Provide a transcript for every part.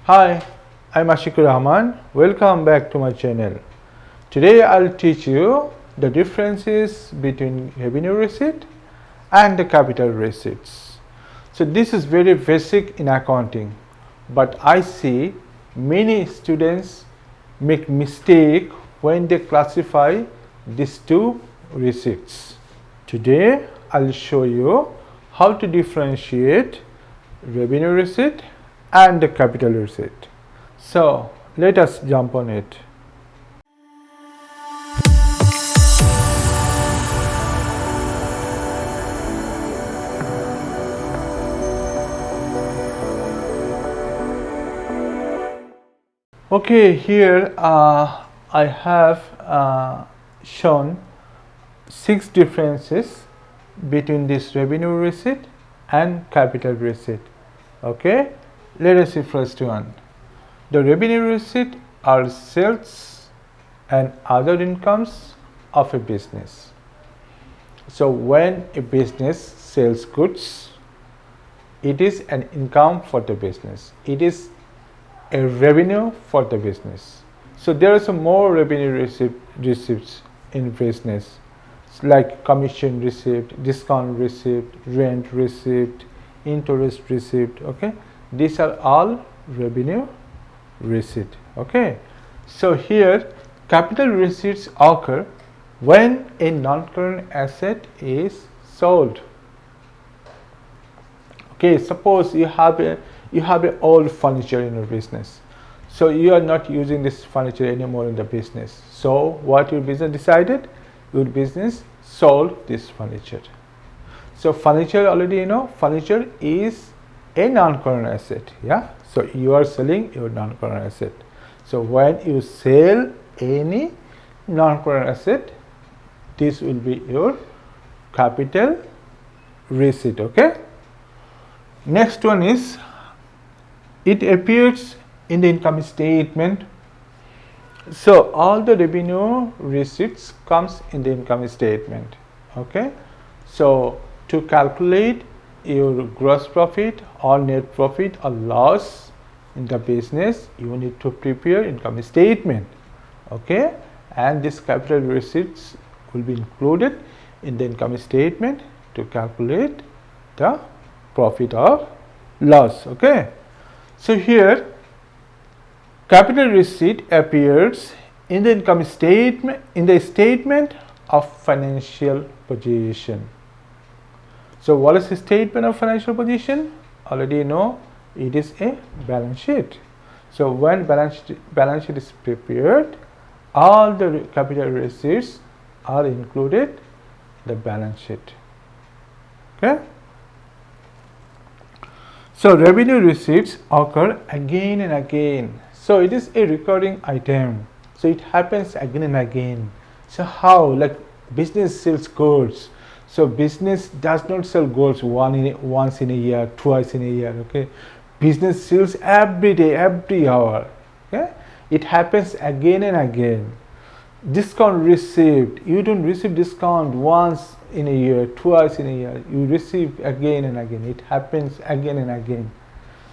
Hi, I'm Ashikur Rahman. Welcome back to my channel. Today I'll teach you the differences between revenue receipt and the capital receipts. So this is very basic in accounting, but I see many students make mistake when they classify these two receipts. Today I'll show you how to differentiate revenue receipt and the capital receipt. So let us jump on it. Okay, here I have shown 6 differences between this revenue receipt and capital receipt. Okay, let us see first one. The revenue receipt are sales and other incomes of a business. So when a business sells goods, it is an income for the business. It is a revenue for the business. So there are some more revenue receipts in business, like commission receipt, discount receipt, rent receipt, interest receipt. Okay, these are all revenue receipt. Okay, so here capital receipts occur when a non-current asset is sold. Okay, suppose you have a old furniture in your business, so you are not using this furniture anymore in the business. So what your business decided? Your business sold this furniture. So furniture, already you know, furniture is a non-current asset. Yeah, so you are selling your non-current asset. So when you sell any non-current asset, this will be your capital receipt. Okay, next one is, it appears in the income statement. So all the revenue receipts comes in the income statement. Okay, so to calculate your gross profit or net profit or loss in the business, you need to prepare income statement. Okay, and this capital receipts will be included in the income statement to calculate the profit or loss. Okay, so here capital receipt appears in the income statement, in the statement of financial position. So what is the statement of financial position? Already you know, it is a balance sheet. So when balance sheet is prepared, all the capital receipts are included in the balance sheet. Okay, so revenue receipts occur again and again. So it is a recurring item. So it happens again and again. So how? Like business sells goods. So business does not sell goods once in a year, twice in a year. Okay, business sells every day, every hour. Okay, it happens again and again. Discount received, you don't receive discount once in a year, twice in a year. You receive again and again. It happens again and again.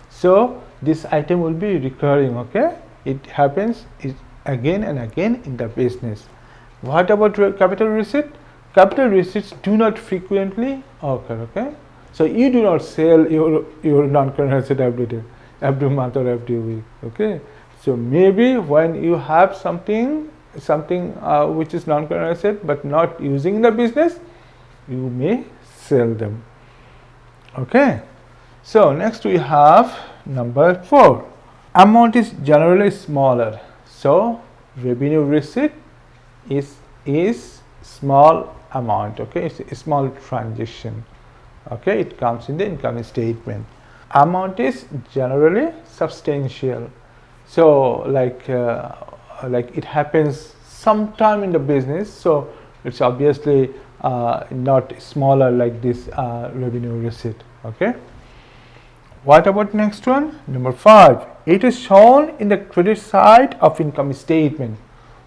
So this item will be recurring. Okay, it happens again and again in the business. What about capital receipt? Capital receipts do not frequently occur. Okay, so you do not sell your non-current asset every day, every month or every week. Okay, so maybe when you have something which is non-current asset but not using in the business, you may sell them. Okay, so next we have number 4. Amount is generally smaller. So revenue receipt is small amount. Okay, it's a small transaction. Okay, it comes in the income statement. Amount is generally substantial. So like it happens sometime in the business, so it's obviously not smaller like this revenue receipt. Okay, what about next one? Number 5. It is shown in the credit side of income statement.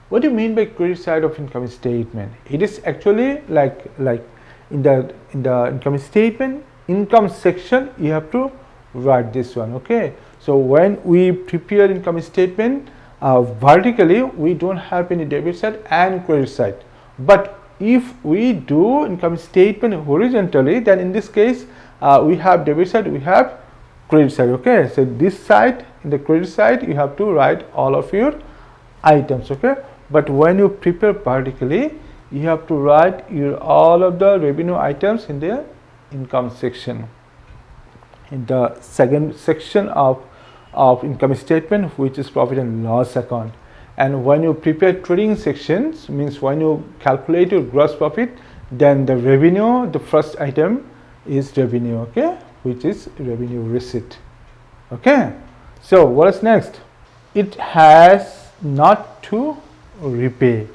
What do you mean by credit side of income statement? It is actually like in the income statement, income section, you have to write this one. Okay, So when we prepare income statement vertically, we don't have any debit side and credit side. But if we do income statement horizontally, then in this case we have debit side, we have credit side. Okay, so this side, in the credit side, you have to write all of your items. Okay, but when you prepare vertically, you have to write your all of the revenue items in the income section, in the second section of income statement, which is profit and loss account. And when you prepare trading sections, means when you calculate your gross profit, then the revenue, the first item is revenue, okay, which is revenue receipt. Okay, so what is next? It has not to repay.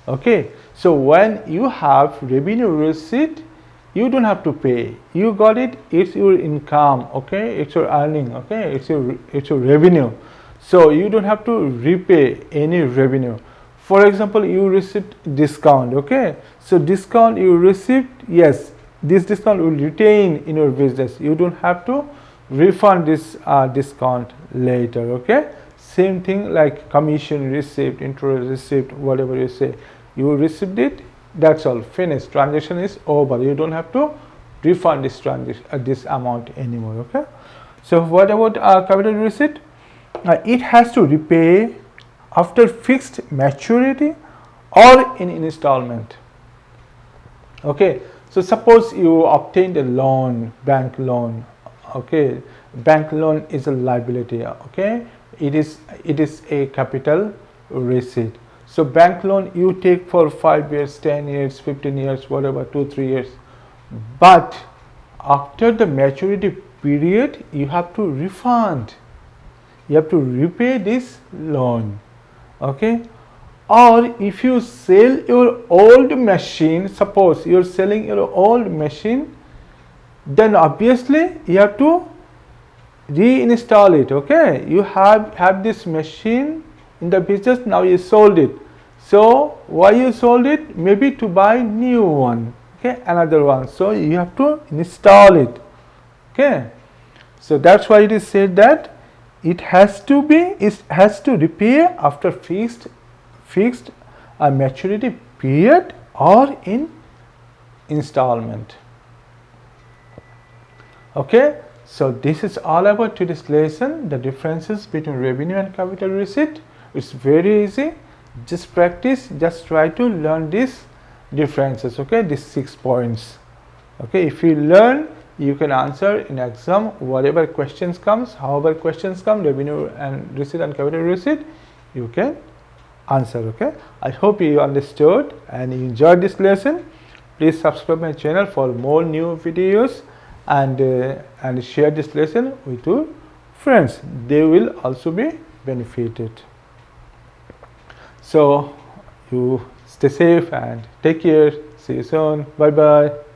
Okay, so when you have revenue receipt, you don't have to pay. You got it, it's your income. Okay, it's your earning. Okay, it's your revenue. So you don't have to repay any revenue. For example, you received discount. Okay, so discount you received, yes, this discount will retain in your business. You don't have to refund this discount later. Okay, same thing like commission received, interest received, whatever you say, you received it, that's all, finished, transaction is over. You don't have to refund this transaction this amount anymore. Okay, so what about capital receipt? It has to repay after fixed maturity or in installment. Okay, so suppose you obtained a loan, bank loan. Okay, bank loan is a liability. Okay, it is a capital receipt. So bank loan you take for 5 years, 10 years, 15 years, whatever, 2-3 years. But after the maturity period, you have to refund. You have to repay this loan. Okay, or if you sell your old machine, suppose you're selling your old machine, then obviously you have to reinstall it. Okay, you have this machine in the business, now you sold it. So why you sold it? Maybe to buy new one. Okay, another one. So you have to install it. Okay, so that's why it is said that it has to repay after fixed maturity period or in installment. Okay, so this is all about today's lesson, the differences between revenue and capital receipt. It's very easy, just practice, just try to learn these differences. Okay, these 6 points. Okay, if you learn, you can answer in exam whatever questions comes, however questions come, revenue and receipt and capital receipt, you can answer. Okay, I hope you understood and you enjoyed this lesson. Please subscribe my channel for more new videos, and share this lesson with your friends. They will also be benefited. So you stay safe and take care. See you soon. Bye bye.